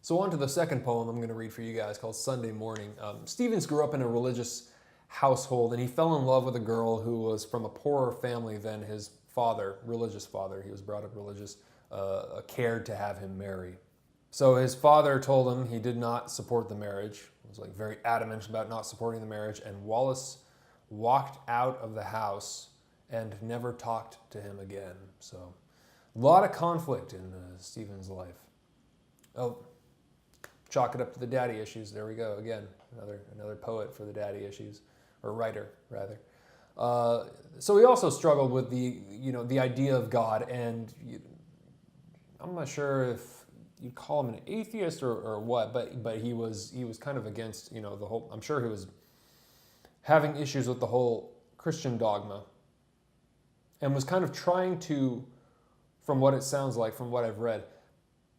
So on to the second poem I'm going to read for you guys called Sunday Morning. Stevens grew up in a religious household, and he fell in love with a girl who was from a poorer family than his father, religious father. He was brought up religious, cared to have him marry. So his father told him he did not support the marriage. He was like very adamant about not supporting the marriage, and Wallace walked out of the house and never talked to him again. So a lot of conflict in Stephen's life. Oh, chalk it up to the daddy issues. There we go again. Another poet for the daddy issues, or writer rather. So he also struggled with the idea of God, and I'm not sure if you call him an atheist or what, but he was kind of against the whole. I'm sure he was having issues with the whole Christian dogma, and was kind of trying to, from what it sounds like, from what I've read,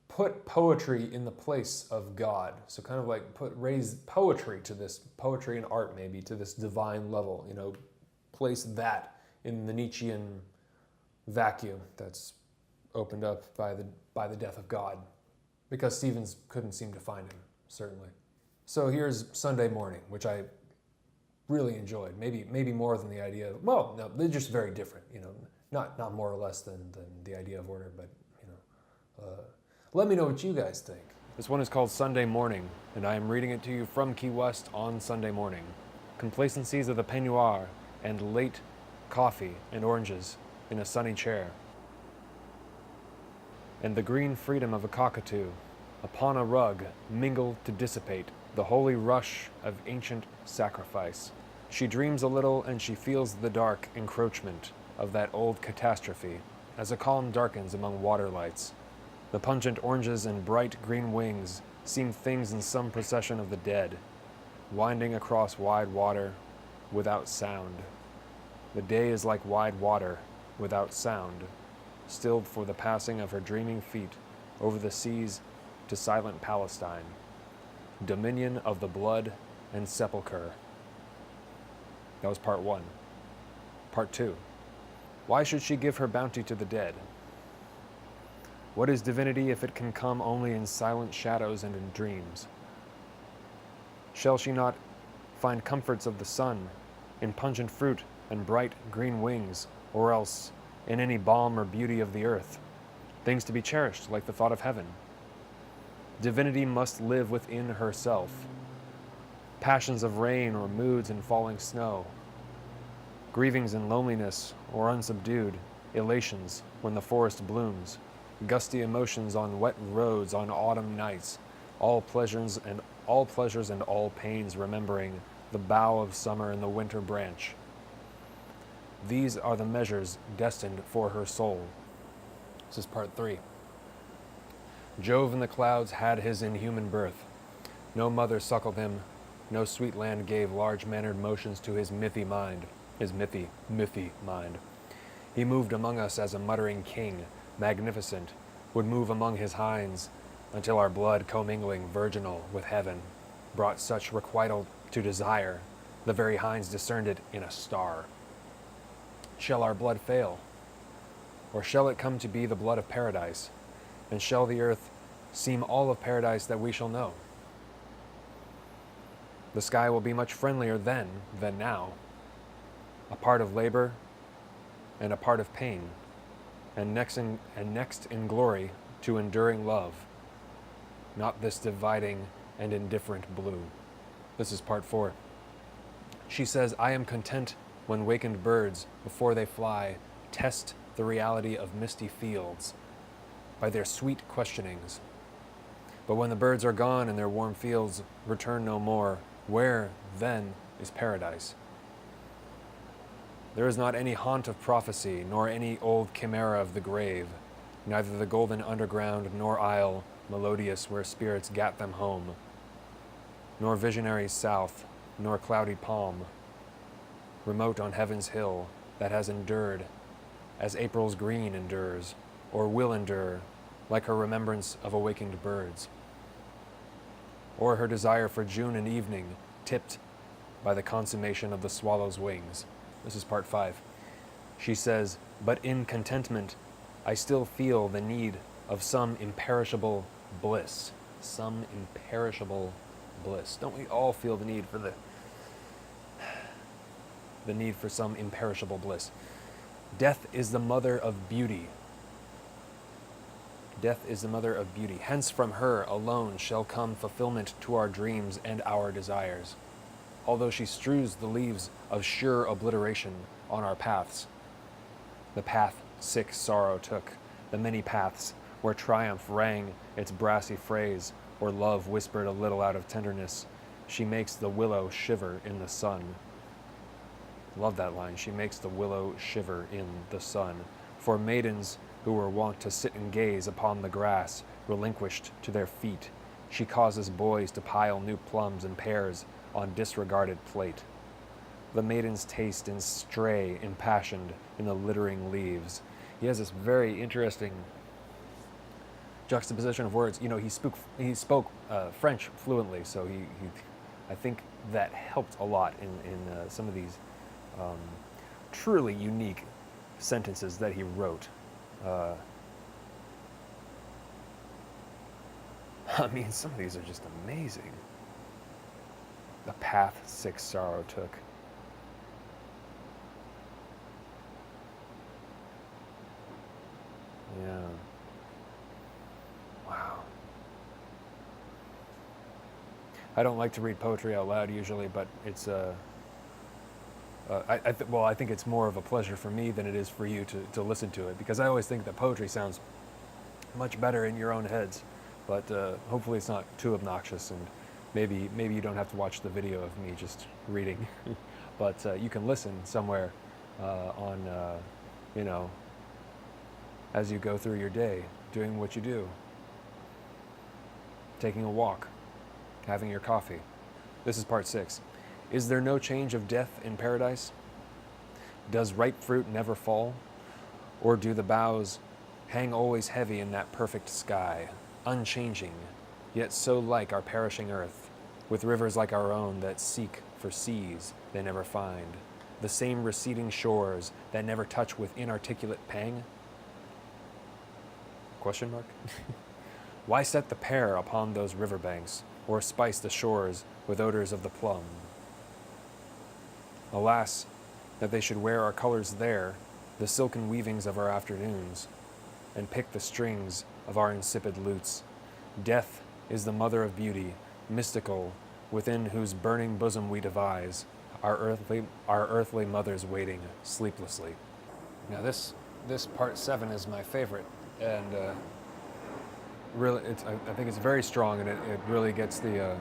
put poetry in the place of God. So kind of like raise poetry to this, poetry and art maybe, to this divine level, place that in the Nietzschean vacuum that's opened up by the death of God, because Stevens couldn't seem to find him, certainly. So here's Sunday Morning, which I really enjoyed, maybe more than the idea of, well, no, they're just very different, not more or less than the idea of order, but let me know what you guys think. This one is called Sunday Morning, and I am reading it to you from Key West on Sunday morning. Complacencies of the peignoir and late coffee and oranges in a sunny chair, and the green freedom of a cockatoo upon a rug mingled to dissipate the holy rush of ancient sacrifice. She dreams a little, and she feels the dark encroachment of that old catastrophe as a calm darkens among water lights. The pungent oranges and bright green wings seem things in some procession of the dead, winding across wide water without sound. The day is like wide water without sound, stilled for the passing of her dreaming feet over the seas to silent Palestine, dominion of the blood and sepulchre. That was part one. Part two. Why should she give her bounty to the dead? What is divinity if it can come only in silent shadows and in dreams? Shall she not find comforts of the sun in pungent fruit and bright green wings, or else in any balm or beauty of the earth, things to be cherished like the thought of heaven? Divinity must live within herself. Passions of rain or moods in falling snow, grievings in loneliness or unsubdued elations when the forest blooms, gusty emotions on wet roads on autumn nights, all pleasures and all pains, remembering the bough of summer and the winter branch. These are the measures destined for her soul. This is part three. Jove in the clouds had his inhuman birth. No mother suckled him, no sweet land gave large-mannered motions to his mithy mind. He moved among us as a muttering king, magnificent, would move among his hinds, until our blood commingling virginal with heaven brought such requital to desire, the very hinds discerned it in a star. Shall our blood fail? Or shall it come to be the blood of paradise? And shall the earth seem all of paradise that we shall know? The sky will be much friendlier then than now, a part of labor and a part of pain, and next in glory to enduring love, not this dividing and indifferent blue. This is part four. She says, I am content when wakened birds, before they fly, test the reality of misty fields by their sweet questionings. But when the birds are gone and their warm fields return no more, where then is paradise? There is not any haunt of prophecy, nor any old chimera of the grave, neither the golden underground nor isle melodious where spirits gat them home, nor visionary south, nor cloudy palm, remote on heaven's hill that has endured as April's green endures, or will endure, like her remembrance of awakened birds, or her desire for June and evening tipped by the consummation of the swallow's wings. This is part five. She says, but in contentment, I still feel the need of some imperishable bliss, some imperishable bliss. Don't we all feel the need for some imperishable bliss? Death is the mother of beauty. Death is the mother of beauty. Hence from her alone shall come fulfillment to our dreams and our desires. Although she strews the leaves of sure obliteration on our paths. The path sick sorrow took, the many paths where triumph rang its brassy phrase, or love whispered a little out of tenderness. She makes the willow shiver in the sun. Love that line. She makes the willow shiver in the sun. For maidens who were wont to sit and gaze upon the grass, relinquished to their feet, she causes boys to pile new plums and pears on disregarded plate. The maidens taste and stray impassioned in the littering leaves. He has this very interesting juxtaposition of words. You know, he spoke French fluently, so I think that helped a lot in some of these truly unique sentences that he wrote. I mean, some of these are just amazing. The path sick sorrow took. Yeah. Wow. I don't like to read poetry out loud usually, but it's I think it's more of a pleasure for me than it is for you to listen to it, because I always think that poetry sounds much better in your own heads, but hopefully it's not too obnoxious, and maybe you don't have to watch the video of me just reading, but you can listen somewhere on, you know, as you go through your day, doing what you do, taking a walk, having your coffee. This is part 6. Is there no change of death in paradise? Does ripe fruit never fall? Or do the boughs hang always heavy in that perfect sky, unchanging, yet so like our perishing earth, with rivers like our own that seek for seas they never find, the same receding shores that never touch with inarticulate pang? Question mark? Why set the pear upon those riverbanks, or spice the shores with odors of the plum? Alas, that they should wear our colors there, the silken weavings of our afternoons, and pick the strings of our insipid lutes. Death is the mother of beauty, mystical, within whose burning bosom we devise our earthly mothers waiting sleeplessly. Now this part 7 is my favorite, and really, I think it's very strong, and it really gets the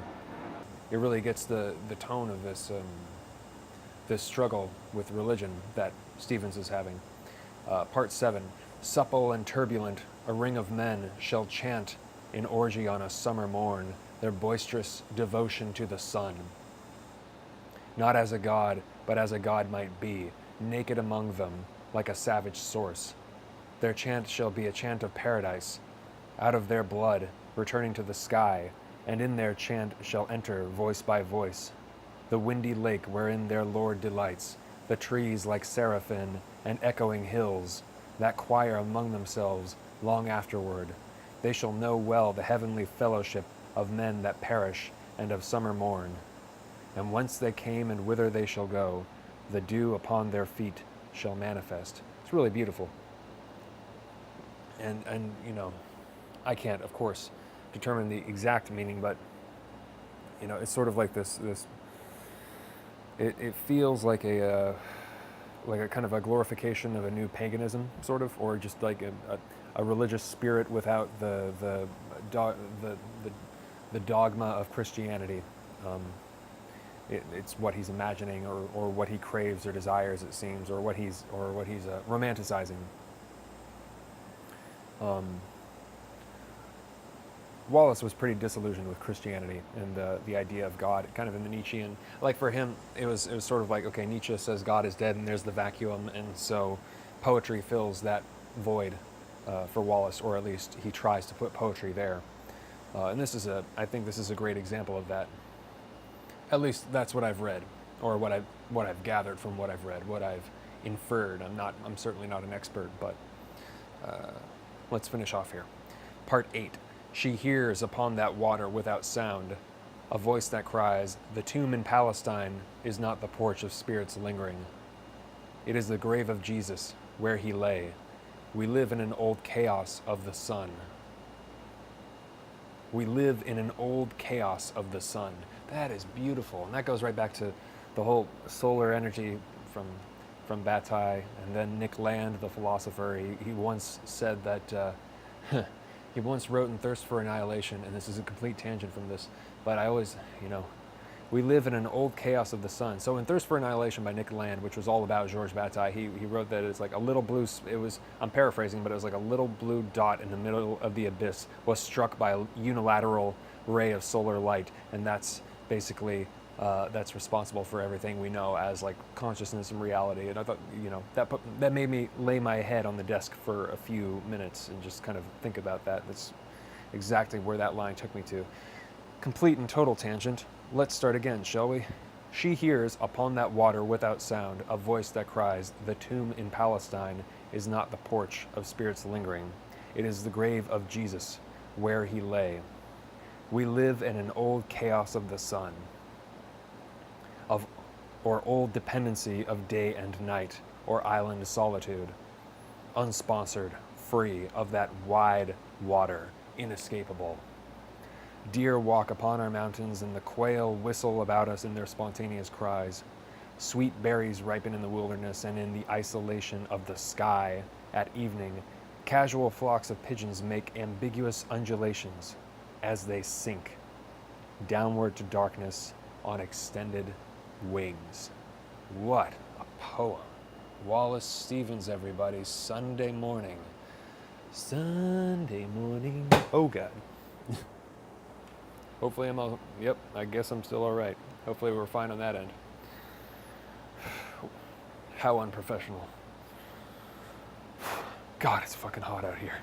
tone of this struggle with religion that Stevens is having. Part 7, supple and turbulent, a ring of men shall chant in orgy on a summer morn their boisterous devotion to the sun. Not as a god, but as a god might be, naked among them, like a savage source. Their chant shall be a chant of paradise, out of their blood, returning to the sky, and in their chant shall enter, voice by voice, the windy lake wherein their Lord delights, the trees like seraphim and echoing hills, that choir among themselves long afterward. They shall know well the heavenly fellowship of men that perish and of summer morn. And whence they came and whither they shall go, the dew upon their feet shall manifest. It's really beautiful. And you know, I can't, of course, determine the exact meaning, but you know, it's sort of like this. It feels like a kind of a glorification of a new paganism, sort of, or just like a religious spirit without the dogma of Christianity. It's what he's imagining, or what he craves or desires, it seems, or what he's romanticizing. Wallace was pretty disillusioned with Christianity and the idea of God, kind of in the Nietzschean. Like for him, it was sort of like, okay, Nietzsche says God is dead and there's the vacuum, and so poetry fills that void for Wallace, or at least he tries to put poetry there. And I think this is a great example of that. At least that's what I've read, or what I've gathered from what I've read, what I've inferred. I'm certainly not an expert, but let's finish off here. Part 8. She hears upon that water without sound a voice that cries, "The tomb in Palestine is not the porch of spirits lingering. It is the grave of Jesus, where he lay. We live in an old chaos of the sun." We live in an old chaos of the sun. That is beautiful. And that goes right back to the whole solar energy from Bataille. And then Nick Land, the philosopher, he once said that, he once wrote in Thirst for Annihilation, and this is a complete tangent from this, but I always, we live in an old chaos of the sun. So in Thirst for Annihilation by Nick Land, which was all about Georges Bataille, he wrote that it's like a little blue, I'm paraphrasing, but it was like a little blue dot in the middle of the abyss was struck by a unilateral ray of solar light, and that's basically, that's responsible for everything we know as like consciousness and reality. And I thought, that made me lay my head on the desk for a few minutes and just kind of think about that. That's exactly where that line took me to. Complete and total tangent. Let's start again, shall we? She hears upon that water without sound a voice that cries, "The tomb in Palestine is not the porch of spirits lingering. It is the grave of Jesus, where he lay. We live in an old chaos of the sun, or old dependency of day and night, or island solitude, unsponsored, free of that wide water, inescapable. Deer walk upon our mountains, and the quail whistle about us in their spontaneous cries. Sweet berries ripen in the wilderness, and in the isolation of the sky at evening, casual flocks of pigeons make ambiguous undulations as they sink downward to darkness on extended wings." What a poem. Wallace Stevens, everybody. Sunday morning. Sunday morning. Oh, God. Hopefully I'm all, yep, I guess I'm still all right. Hopefully we're fine on that end. How unprofessional. God, it's fucking hot out here.